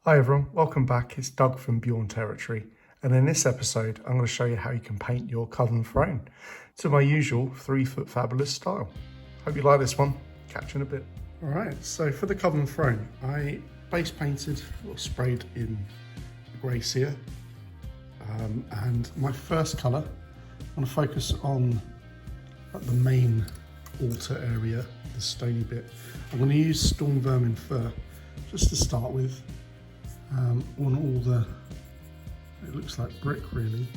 Hi everyone, welcome back. It's Doug from Bjorn Territory, and in this episode I'm going to show you how you can paint your Coven Throne to my usual 3-foot fabulous style. Hope you like this one. Catch you in a bit. Alright, so for the Coven Throne I base painted or sprayed in grey cere, and my first colour, I want to focus on the main altar area, the stony bit. I'm going to use Storm Vermin Fur just to start with. On all the, it looks like brick really,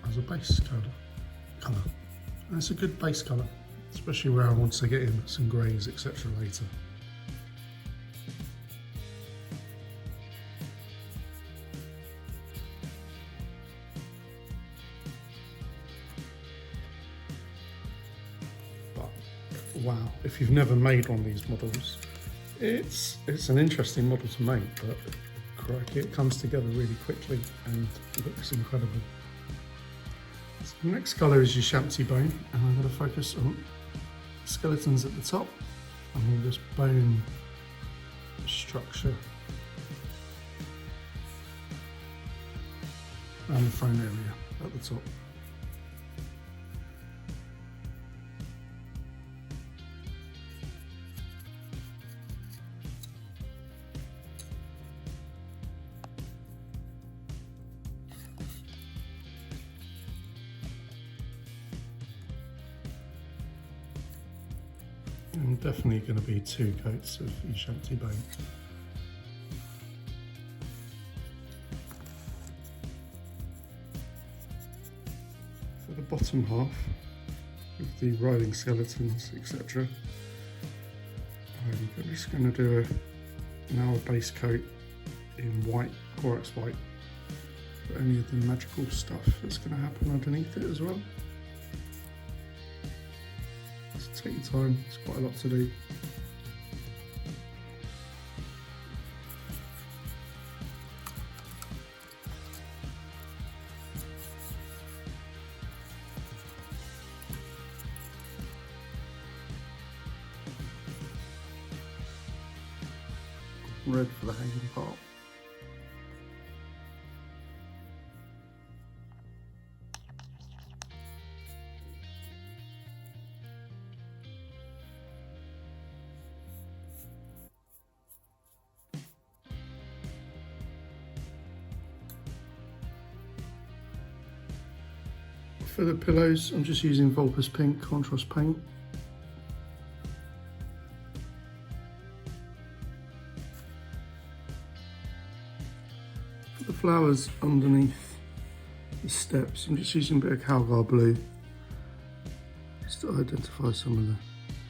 as a base colour. And it's a good base colour, especially where I want to get in some greys, etc. later. But wow, if you've never made one of these models, it's an interesting model to make, but crikey, it comes together really quickly and looks incredible. So the next colour is your Champty Bone, and I'm going to focus on skeletons at the top and all this bone structure around the throne area at the top. And definitely going to be 2 coats of your Champty Bone. For the bottom half, with the riding skeletons, etc., I'm just going to do now a base coat in white, Corax white, for any of the magical stuff that's going to happen underneath it as well. Take your time, it's quite a lot to do. Red for the hanging part. For the pillows, I'm just using Vulpus Pink contrast paint. For the flowers underneath the steps, I'm just using a bit of Calgar blue just to identify some of the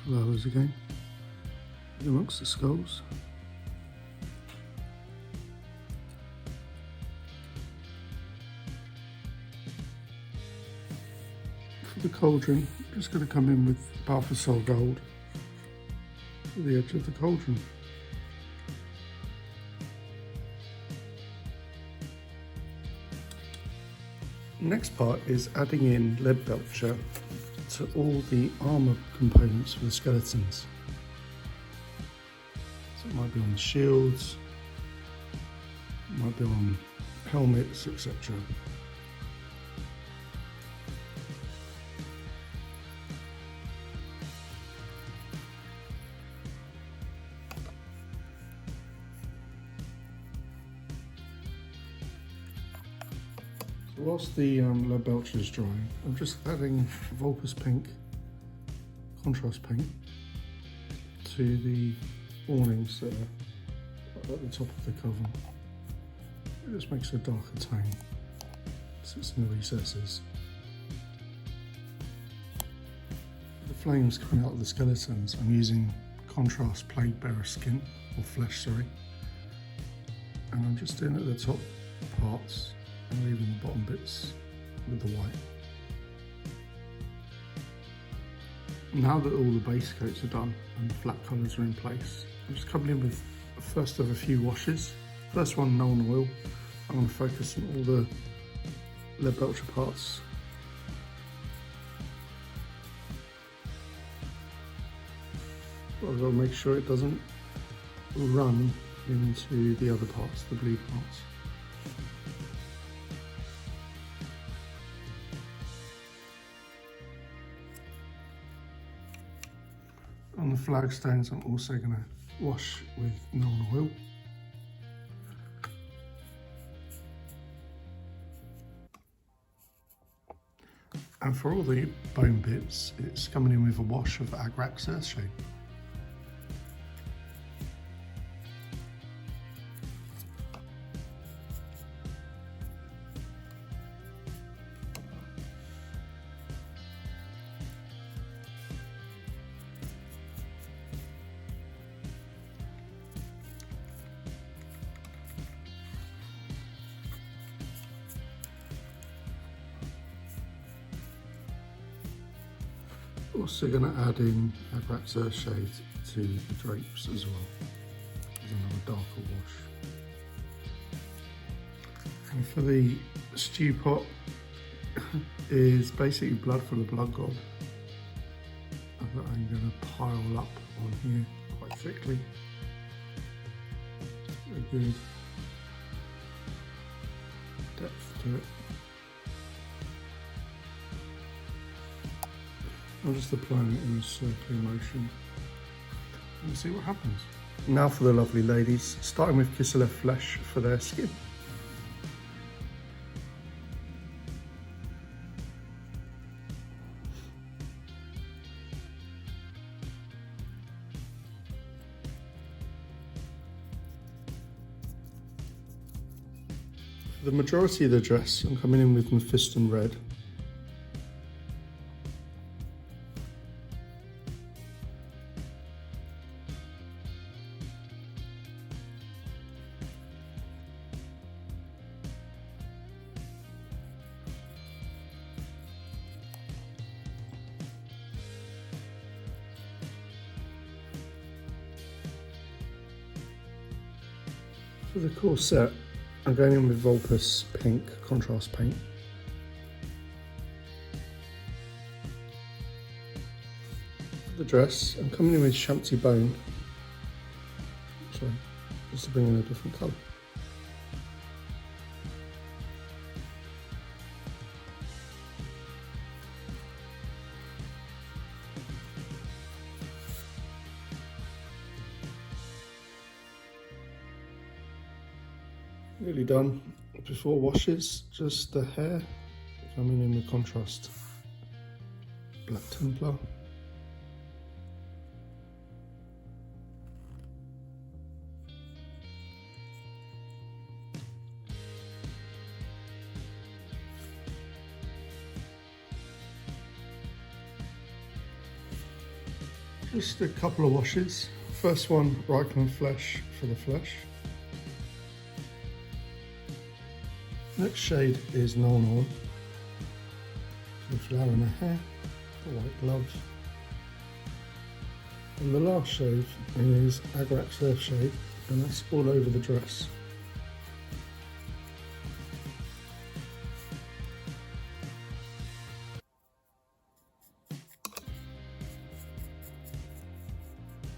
flowers again amongst the skulls. The cauldron, I'm just going to come in with Balthasar Gold to the edge of the cauldron. Next part is adding in lead belcher to all the armour components for the skeletons. So it might be on the shields, it might be on helmets, etc. Whilst the lead belcher is drying, I'm just adding Vulpus Pink contrast paint to the awnings that are at the top of the coven. It just makes a darker tone, sits in the recesses. The flames coming out of the skeletons, I'm using contrast plague bearer skin, or flesh, sorry, and I'm just doing it at the top parts and leaving the bottom bits with the white. Now that all the base coats are done and the flat colours are in place, I'm just coming in with the first of a few washes. First one, Nuln Oil. I'm going to focus on all the lead belcher parts. But I've got to make sure it doesn't run into the other parts, the blue parts. On the flagstones, I'm also going to wash with Nuln Oil. And for all the bone bits, it's coming in with a wash of Agrax Earthshade. Also going to add in Agrax Earthshade to the drapes as well, as another darker wash. And for the stew pot is basically blood for the blood god that I'm going to pile up on here quite thickly. Very good depth to it. I'm just applying it in a circular motion and see what happens. Now for the lovely ladies, starting with Kislev flesh for their skin. For the majority of the dress, I'm coming in with Mephiston Red. For the corset, I'm going in with Vulpus Pink contrast paint. For the dress, I'm coming in with Champsy Bone, sorry, just to bring in a different colour. Nearly done. Before washes, just the hair coming in with contrast Black Templar. Just a couple of washes. First one, Reichland Flesh for the flesh. Next shade is Nuln Oil for the flower and the hair, the white gloves. And the last shade is Agrax Earthshade, and that's all over the dress.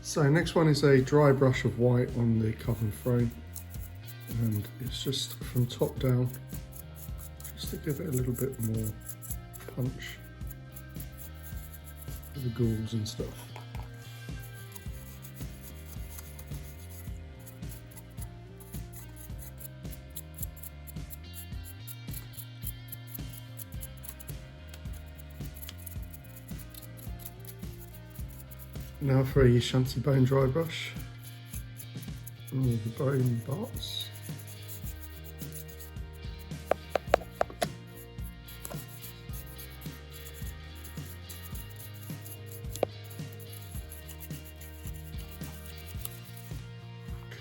So next one is a dry brush of white on the Coven Throne, and it's just from top down, just to give it a little bit more punch for the ghouls and stuff. Now for a Champsy Bone dry brush, all the bone parts.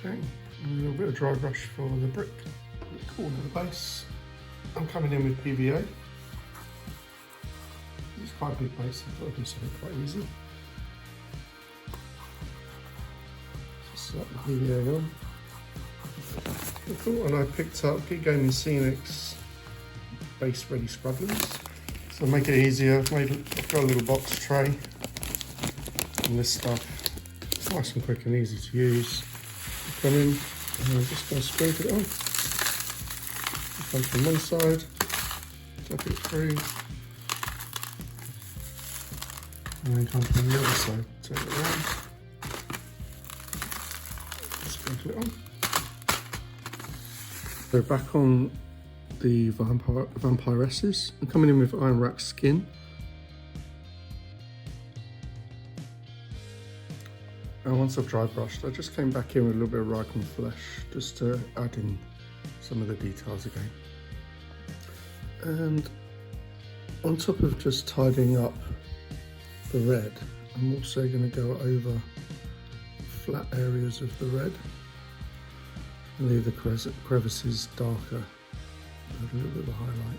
Okay, and a little bit of dry brush for the brick corner of the base. I'm coming in with PVA. It's quite a big base, I thought I could set it quite easy. Slap the PVA on. Cool, and I picked up Geek Gaming Scenics base ready scrublands. So to make it easier, I've got a little box tray and this stuff. It's nice and quick and easy to use. come in and I'm just going to scrape it on. Come from one side, tap it through, and then come from the other side, turn it around, sprinkle it on. So back on the vampiresses, I'm coming in with Iron Rack Skin. And once I've dry brushed, I just came back in with a little bit of Rykon Flesh just to add in some of the details again. And on top of just tidying up the red, I'm also going to go over flat areas of the red and leave the crevices darker, add a little bit of a highlight.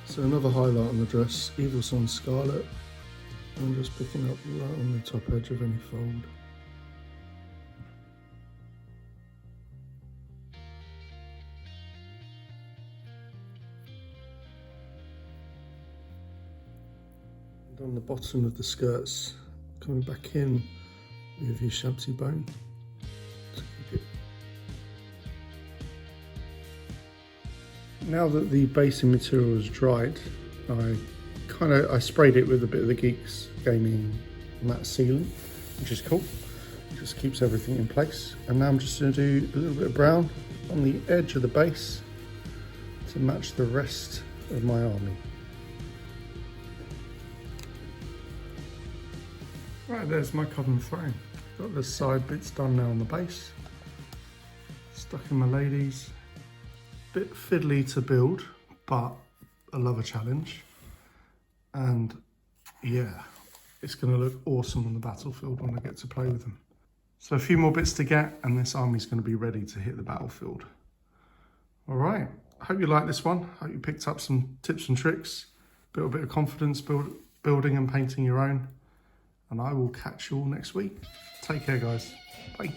So another highlight on the dress, Evil Sun Scarlet. I'm just picking up right on the top edge of any fold. And on the bottom of the skirts, coming back in with your Shabsy bone. To keep it. Now that the basing material is dried, I sprayed it with a bit of the Geeks Gaming matte sealant, which is cool. It just keeps everything in place. And now I'm just going to do a little bit of brown on the edge of the base to match the rest of my army. Right, there's my Coven Throne. Got the side bits done now on the base. Stuck in my ladies. Bit fiddly to build, but I love a challenge. And yeah, it's going to look awesome on the battlefield when I get to play with them. So a few more bits to get and this army's going to be ready to hit the battlefield. All right, I hope you liked this one. I hope you picked up some tips and tricks, built a bit of confidence building and painting your own. And I will catch you all next week. Take care, guys. Bye.